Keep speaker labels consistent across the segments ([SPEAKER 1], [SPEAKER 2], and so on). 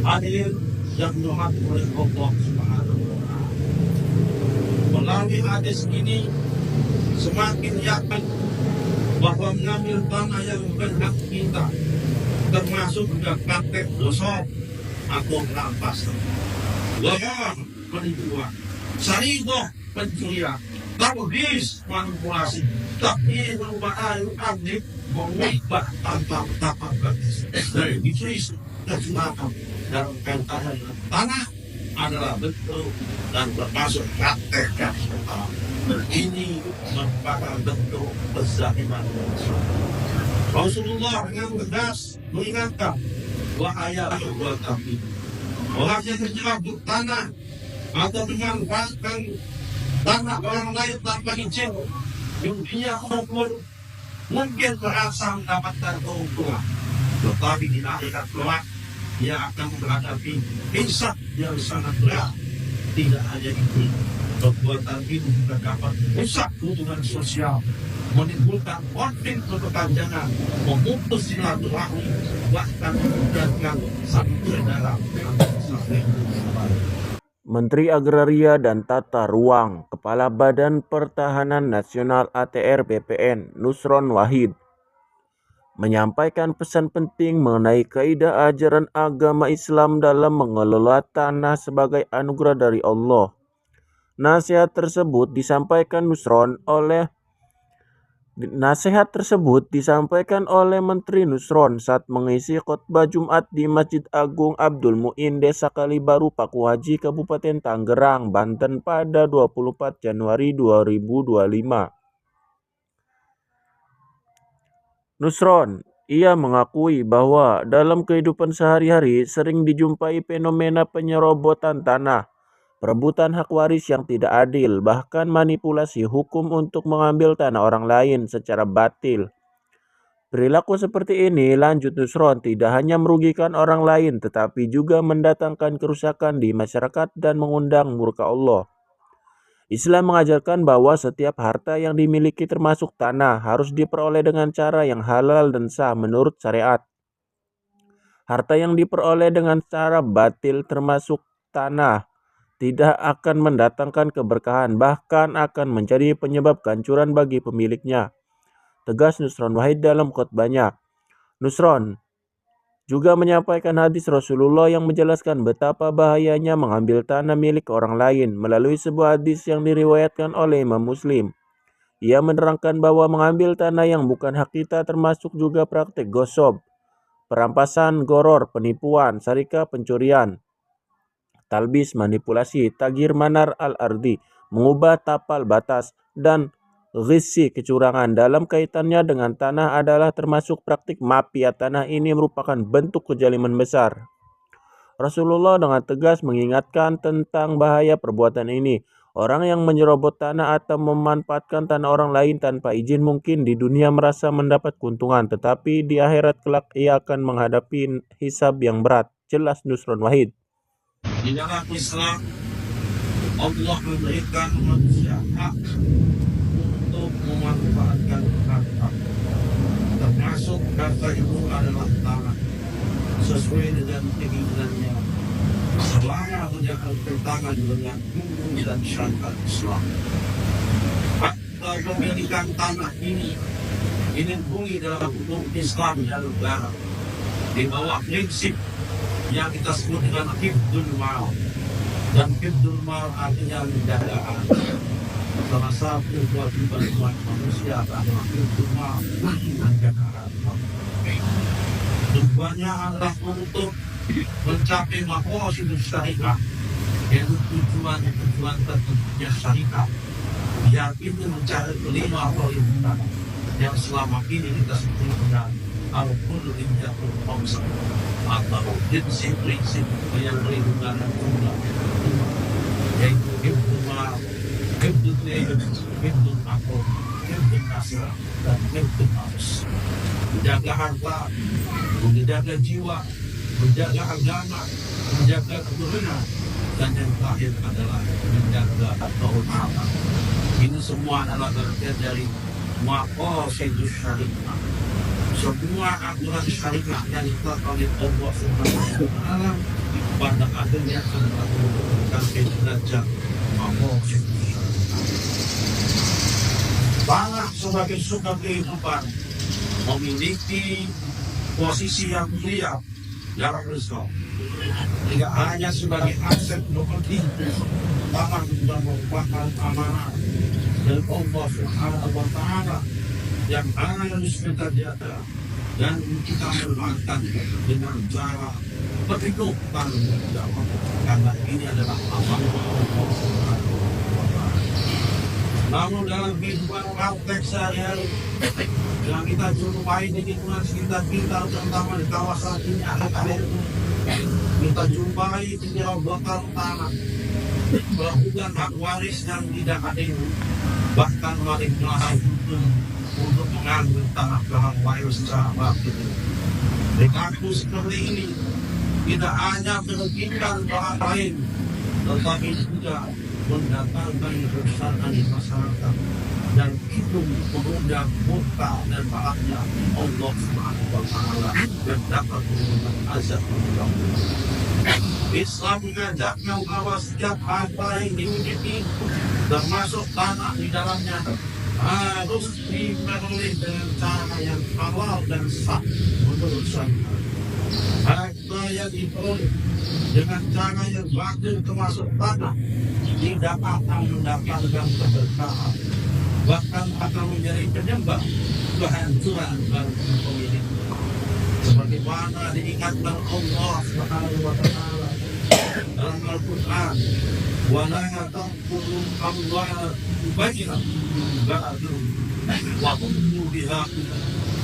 [SPEAKER 1] Hadirin yang dirahmati oleh Allah Subhanahu wa Ta'ala. Melalui hadis ini semakin yakin bahwa mengambil tanah yang bukan hak kita, termasuk juga praktek dosa atau perampasan, ghawam penipuan, sariqah pencurian, tabghis manipulasi, takhil ma'al adli, mengubah tanpa betapa bagus dari bisnis kecurangan dalam kaitan tanah adalah bentuk dan termasuk praktek yang pertama. Ini merupakan bentuk kezaliman Rasulullah dengan tegas mengingatkan, wahai ahli kami, orang yang terjerat tanah atau memanfaatkan tanah orang lain tanpa izin, dunia maupun mungkin merasa mendapatkan keuntungan, tetapi di akhirat kelak dia akan menghadapi hisab yang sangat berat. Tidak hanya itu, perbuatan itu juga dapat merusak hubungan sosial, menimbulkan konflik berkepanjangan, memutus silaturahmi, bahkan meninggalkan satu saudara.
[SPEAKER 2] Menteri Agraria dan Tata Ruang, Kepala Badan Pertahanan Nasional ATR BPN, Nusron Wahid, menyampaikan pesan penting mengenai kaidah ajaran agama Islam dalam mengelola tanah sebagai anugerah dari Allah. Nasihat tersebut disampaikan oleh Menteri Nusron saat mengisi khotbah Jumat di Masjid Agung Abdul Muin, Desa Kalibaru, Pakuhaji, Kabupaten Tangerang, Banten pada 24 Januari 2025. Nusron, ia mengakui bahwa dalam kehidupan sehari-hari sering dijumpai fenomena penyerobotan tanah, perebutan hak waris yang tidak adil, bahkan manipulasi hukum untuk mengambil tanah orang lain secara batil. Perilaku seperti ini, lanjut Nusron, tidak hanya merugikan orang lain tetapi juga mendatangkan kerusakan di masyarakat dan mengundang murka Allah. Islam mengajarkan bahwa setiap harta yang dimiliki termasuk tanah harus diperoleh dengan cara yang halal dan sah menurut syariat. Harta yang diperoleh dengan cara batil termasuk tanah tidak akan mendatangkan keberkahan, bahkan akan menjadi penyebab kehancuran bagi pemiliknya, tegas Nusron Wahid dalam khotbahnya. Nusron juga menyampaikan hadis Rasulullah yang menjelaskan betapa bahayanya mengambil tanah milik orang lain melalui sebuah hadis yang diriwayatkan oleh Imam Muslim. Ia menerangkan bahwa mengambil tanah yang bukan hak kita termasuk juga praktik gosop, perampasan, goror, penipuan, sarika, pencurian, talbis, manipulasi, tagir manar al-ardi, mengubah tapal batas, dan ghisi, kecurangan dalam kaitannya dengan tanah adalah termasuk praktik mafia tanah. Ini merupakan bentuk kezaliman besar. Rasulullah dengan tegas mengingatkan tentang bahaya perbuatan ini. Orang yang menyerobot tanah atau memanfaatkan tanah orang lain tanpa izin mungkin di dunia merasa mendapat keuntungan, tetapi di akhirat kelak ia akan menghadapi hisab yang berat. Jelas Nusron Wahid.
[SPEAKER 1] Di dalam Islam, Allah memberikan manusia hak untuk memanfaatkan harta, termasuk harta itu adalah tanah, sesuai dengan keinginannya, selama menjaga bertangan dengan hukum dan syariat Islam. Harta pemilikan tanah ini dilindungi dalam hukum Islam yang negara di bawah prinsip yang kita sebut dengan hifdzul mal. Dan hifdzul mal artinya menjaga harta. Salah satu kewajiban umat manusia adalah hifdzul mal, menjaga harta. Tujuannya adalah untuk mencapai maqasid syariah, yaitu tujuan tertentunya syariah, yang itu mencari kelima perintah yang selama ini kita sebut dengan al-kullu injatul khamsah, atau prinsip yang perlindungan umum, yaitu hifdzul mal, hifdzul ilm, hifdzul aql, hifdzul nasl, dan hifdzul nafs. Menjaga harta, menjaga jiwa, menjaga agama, menjaga keturunan, dan yang terakhir adalah menjaga kehormatan. Ini semua adalah bagian dari maqasidus syariah. Semua aturan syariah yang ditetapkan oleh Allah Subhanahu wa Ta'ala pada akhirnya akan melakukan derajat Allah. Tanah sebagai sumber kehidupan memiliki posisi yang mulia dalam Islam. Tidak hanya sebagai aset properti, tanah juga merupakan amanah dari Allah Subhanahu wa Ta'ala yang harus kita jaga dan kita manfaatkan dengan cara penuh tanggung jawab, karena ini adalah amanah Allah Subhanahu wa Ta'ala. Namun dalam kehidupan praktek sehari-hari yang kita jumpai di lingkungan sekitar kita, terutama di kawasan ini akhir-akhir kita jumpai penyerobotan tanah, melakukan hak waris yang tidak adil, bahkan manipulasi hukum untuk mengambil tanah hak waris secara batil. Di kasus seperti ini tidak hanya merugikan orang lain, tetapi juga mendatangkan kerusakan di masyarakat dan itu mengundang murka dan marahnya Allah Subhanahu wa Ta'ala yang dapat mengundang azab Allah. Islam mengajaknya bahwa setiap harta yang dimiliki termasuk tanah di dalamnya harus diperoleh dengan cara yang halal dan sah menurut syariat. Harta yang diperoleh dengan cara yang batil termasuk tanah tidak akan mendapatkan keberkahan, bahkan akan menjadi penyebab kehancuran bagi pemilik. Sebagaimana diingatkan Allah Subhanahu wa Ta'ala dalam Al-Quran, "Wala taqulu amwala bainakum ba'du wa qulu biha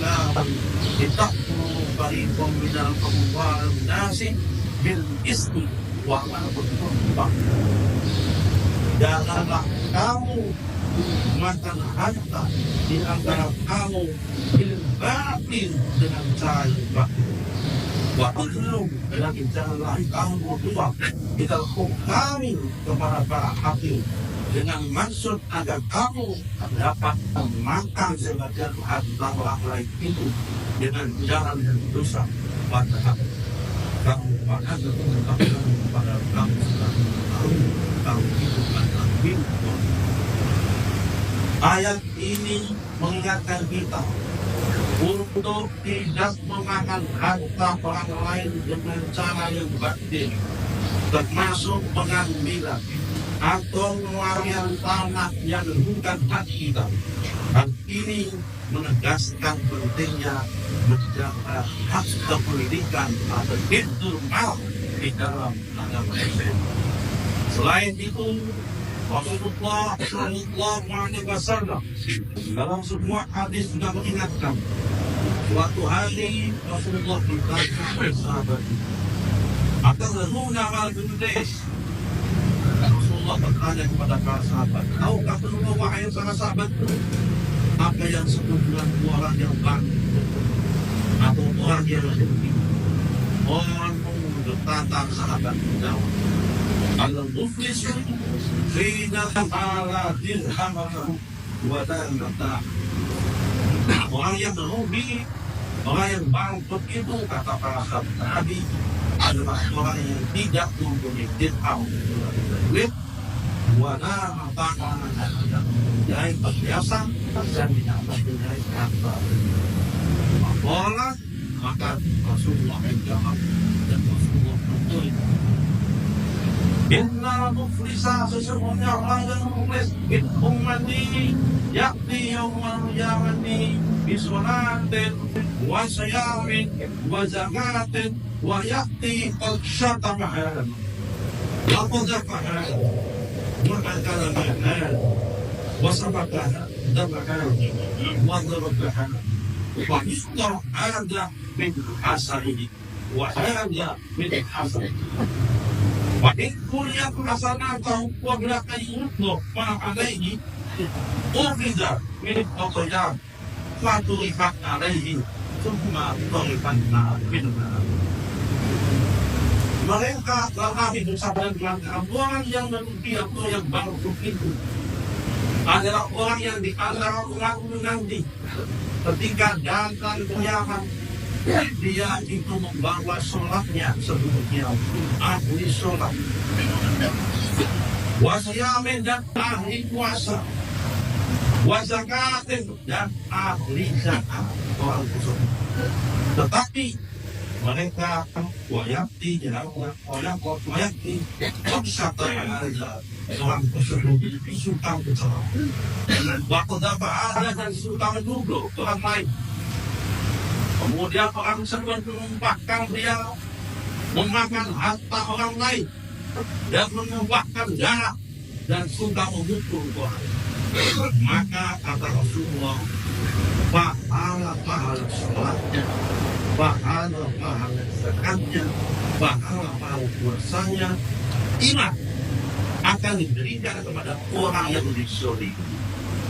[SPEAKER 1] lakum litakfuru fariqan minal amwali nasi bil ismi wa antum." Janganlah kamu makan harta di antara kamu bil batil dengan cara yang batil. Wa'udhu, dan janganlah kamu berbuat kita kami kepada para hakim dengan maksud agar kamu dapat memakan sebagian harta orang lain itu dengan jalan yang dosa. Padahal kamu makan kepada kamu sudah tahu kalau itu adalah milik Allah. Ayat ini mengingatkan kita untuk tidak memakan harta orang lain dengan cara yang batil, termasuk pengambilan atau pengeluaran tanah yang bukan hak kita. Hal ini menegaskan pentingnya menjaga hak kepemilikan atau hifdzul mal di dalam agama Islam. Selain itu, Rasulullah Shallallahu Alaihi Wasallam dalam sebuah hadis juga mengingatkan, suatu hari Rasulullah bertanya kepada sahabat, "Atadruna mal Qudais?" Rasulullah bertanya kepada para sahabat, "Tahukah Rasulullah, wahai para sahabat, apa yang disebut dengan orang yang bangkrut atau orang yang rugi?" Orang berkata, sahabat menjawab, "Al-muflisu hina ala dirhamahu wa darmata." Orang yang merugi, orang yang bangkrut itu, kata para sahabat Nabi, adalah orang yang tidak mempunyai dirham, duit, wala makanan dan mempunyai perhiasan dan tidak mempunyai harta. Maka Rasulullah menjawab dan Rasulullah menulis, "Inna muflisa, sesungguhnya orang yang muflis min ummati yakni yawmal qiyamati bisolatin wa siyamin wa zakatin wa yakti qad syatamahan wa qadhafahan wa akalahan wa sabakahan damahan wa dharakahan wa yustar ada min hasanihi wa ada min hasanihi wa in kuliyat hasanatahu wa bilaka yutlo ma alaihi ukhidha min qatayam faturihat alaihi summa turihatna minna." Mereka telah bersabda dengan orang yang merugi atau yang bangkrut itu adalah orang yang di antara orang menanti ketika datang kiamat Dia itu membawa sholatnya sebelumnya ahli sholat, wasyamin dan ahli puasa, wazakatin dan ahli zakat orang khusus. Tetapi mereka wayakti wayakti wisata seorang tersebut sultan besar. Waktu dapat ada dan sultan dulu orang lain. Kemudian orang tersebut menumpahkan dia memakan harta orang lain dan menumpahkan darah dan sudah memukul orang. Maka kata Rasulullah, pahala sholatnya, pahala zakatnya, pahala puasanya, ingat akan diberikan kepada orang yang dizalimi,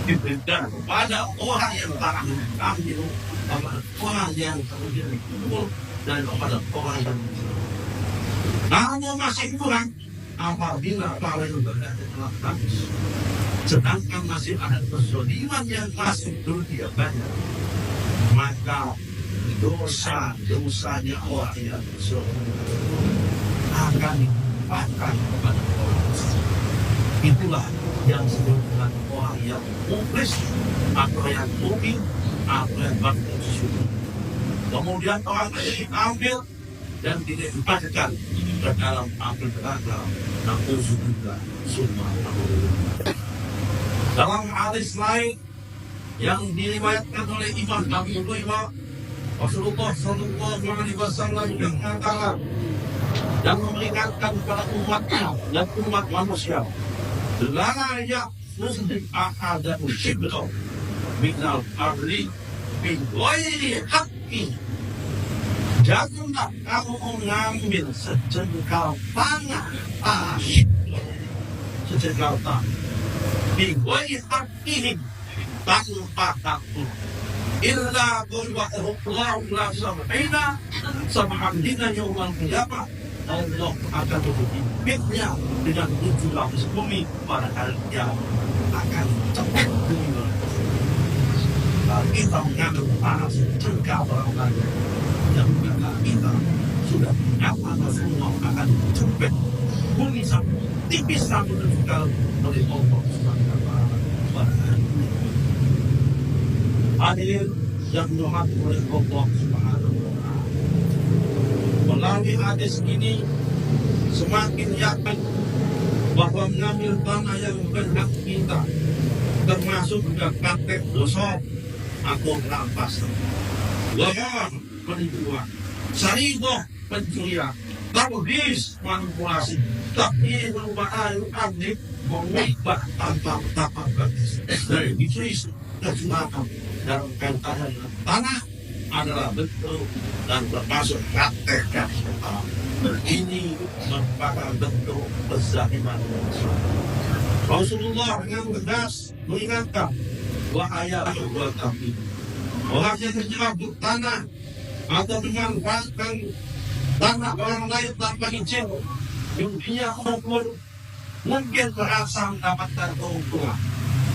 [SPEAKER 1] diberikan kepada orang yang telah mengambil, kepada orang yang kemudian dipukul, dan kepada orang yang namun masih kurang apabila para yang berada telah habis, sedangkan masih ada kezaliman yang masih belum dia banyak, maka dosa-dosanya orang yang berzalim akan dilimpahkan kepada orang tersebut. Itulah yang disebut dengan orang yang muflis atau yang mukmin atau yang bersyukur. Kemudian orang ini diambil dan dilemparkan ke dalam api neraka. Na'udzubillah summa na'udzubillah. Dalam hadis lain yang diriwayatkan oleh Imam Abu Hurairah, Rasulullah Sallallahu Alaihi Wasallam yang mengatakan dan memberikan kepada umatnya dan umat manusia, la ya'khudhu ahadun shibran minal ardi bi ghairi haqqi. Janganlah kamu mengambil sejengkal tanah, sejengkal tanah, bi ghairi haqqi, tanpa hakku. Illa qulwa'allahu la sam'ina sam'adina yawmal qiyamah. Allah akan berfirman dengan 7 lapis bumi pada hari kiamat akan cepat meninggal. Kita mengambil tanah sejengkal orang lain yang berkata kita sudah menyapa semua akan cepat bumi sampai tipis sampai meninggal oleh Allah Subhanahu wa Ta'ala pada hari ini. Hadirin yang dirahmati oleh Allah Subhanahu wa Ta'ala, melalui hadis ini semakin yakin bahwa mengambil tanah yang berhak kita termasuk juga praktek dosa atau rampasan, lamar penipuan, syariah pencurian, tabghis manipulasi, tapi perubahan aktif mengubah tanpa betapa bagus dari bisnis kecurangan dalam kaitan tanah adalah bentuk dan termasuk praktek yang ini merupakan bentuk kezaliman. Rasulullah dengan tegas mengingatkan, wahai ahli kami, orang yang terjebak tanah atau memanfaatkan tanah orang lain tanpa izin, dunia maupun mungkin merasa mendapatkan keuntungan,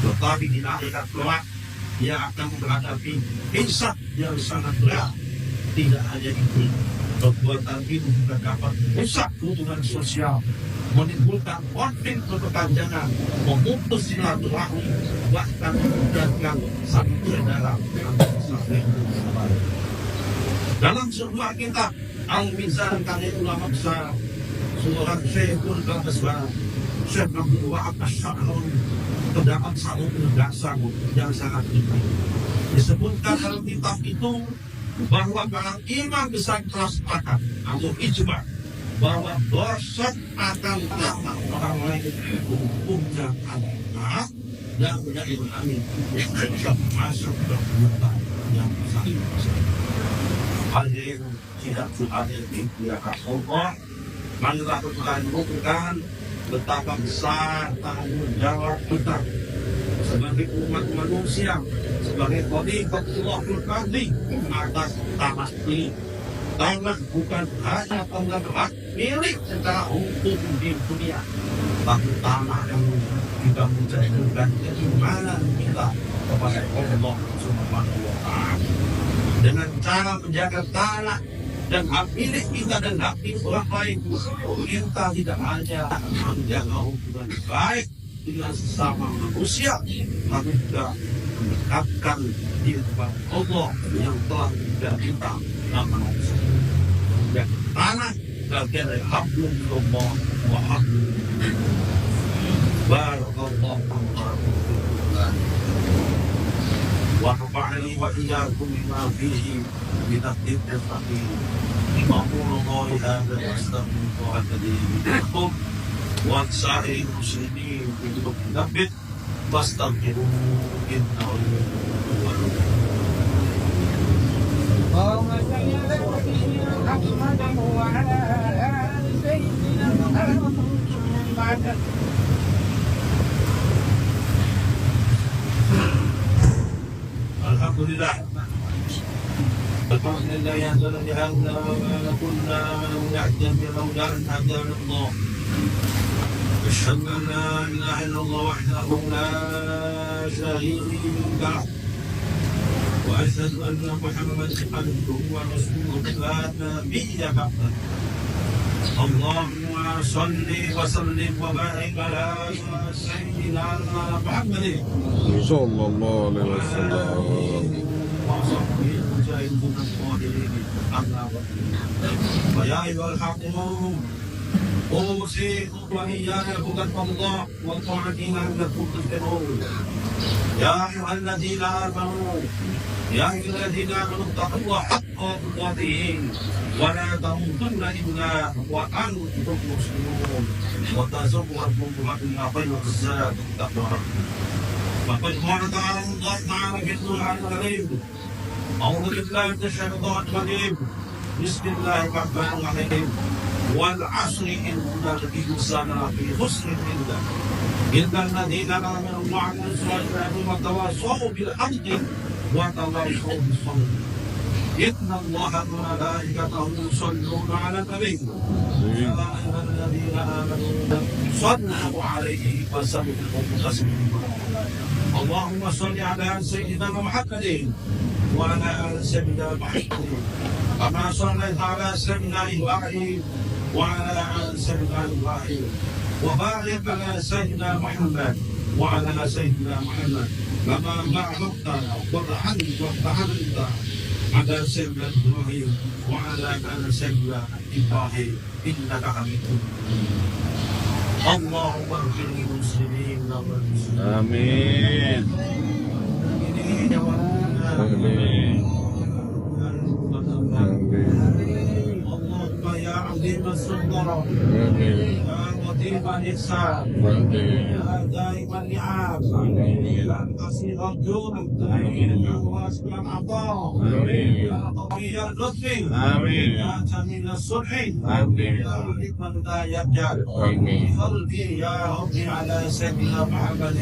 [SPEAKER 1] tetapi di akhirat kelak dia akan menghadapi hisab yang sangat berat. Tidak hanya itu, perbuatan itu juga dapat merusak hubungan sosial, menimbulkan konflik berkepanjangan, memutus silaturahmi, bahkan memudahkan saling berdarah antara satu sama lain. Dalam sebuah kitab Al-Mizan karya ulama besar seorang Syekhul Basra, Syekh Abdul Wahab Asy-Sya'rani, terdapat satu penegasan yang sangat penting. Disebutkan dalam kitab itu bahwa para imam besar telah sepakat atau ijma bahwa dosa akan datang orang lain hukumnya adalah dan menjadi berani termasuk perbuatan yang sangat besar. Hadirin tidak hadir di pihak Allah, marilah kita mengukuhkan betapa besar tanggung jawab kita sebagai umat manusia, sebagai khalifatul qadhi atas tanah ini. Tanah bukan hanya tanah milik secara hukum di dunia, tapi tanah yang kita menjadikan keimanan kita kepada Allah Subhanahu wa Ta'ala. dengan cara menjaga tanah dan hak milik kita dan hak milik orang lain. Kita tidak hanya menjaga hubungan baik dengan sesama manusia, tapi juga mendekatkan diri kepada Allah yang telah memberikan kita nama manusia. Dan tanah bagian dari hablumullah wa hablum. Barakallahu wa nafa'ani wa iyyakum bima fihi min at-tibr al-faqih. Aqulu hadza wa astaghfirullah lakum wa lisa'iril muslimin min kulli dhanbin fastaghfiruhu innahu huwal
[SPEAKER 3] اللهم صل على سيدنا محمد وعلى آل سيدنا محمد.
[SPEAKER 1] الحمد لله. الحمد لله أنزل بهذا وما كنا نعتذر لولا أن هدانا الله. أشهد أن لا إله إلا الله وحده لا شريك له وأشهد أن محمدا عبده ورسوله لا نبي بعده. اللهم صل وسلم وبارك على سيدنا محمد
[SPEAKER 4] صلى الله عليه وسلم.
[SPEAKER 1] وصحبه المجاهدين القائلين أما بعد. فيا أيها الحاكمون أوصيكم وإياي بتقوى الله وطاعته لعلكم تفلحون. يا أيها الذين آمنوا اتقوا الله حق تقاته ولا تموتن إلا وأنتم مسلمون وتزودوا فإن خير الزاد التقوى. فقد قال الله تعالى في القرآن الكريم: أعوذ بالله من الشيطان الرجيم. بسم الله الرحمن الرحيم. والعصر إن الإنسان لفي خسر إلا الذين آمنوا وعملوا الصالحات وتواصوا بالحق وتواصوا بالصبر. إن الله وملائكته يصلون على النبي يا أيها الذين آمنوا صلوا عليه وسلموا تسليما. اللهم صل على سيدنا محمد وعلى آل سيدنا محمد كما صليت على سيدنا إبراهيم وعلى آل سيدنا إبراهيم وبارك على سيدنا محمد وعلى سيدنا محمد كما باركت وارحمت على سيدنا إبراهيم وعلى آل سيدنا إبراهيم إنك حميد مجيد. اللهم اغفر للمسلمين والمسلمين.
[SPEAKER 4] آمين. آمين.
[SPEAKER 1] اللهم يا عظيم السلطان
[SPEAKER 4] آمين.
[SPEAKER 1] يا لطيف الإحسان
[SPEAKER 4] آمين.
[SPEAKER 1] يا دائم النعم يا قصير الجود يا واسع العطاء يا قوي اللطف يا جميل الصلح يا حكمة لا يبجل
[SPEAKER 4] آمين.
[SPEAKER 1] بفضلك يا ربي على سيدنا محمد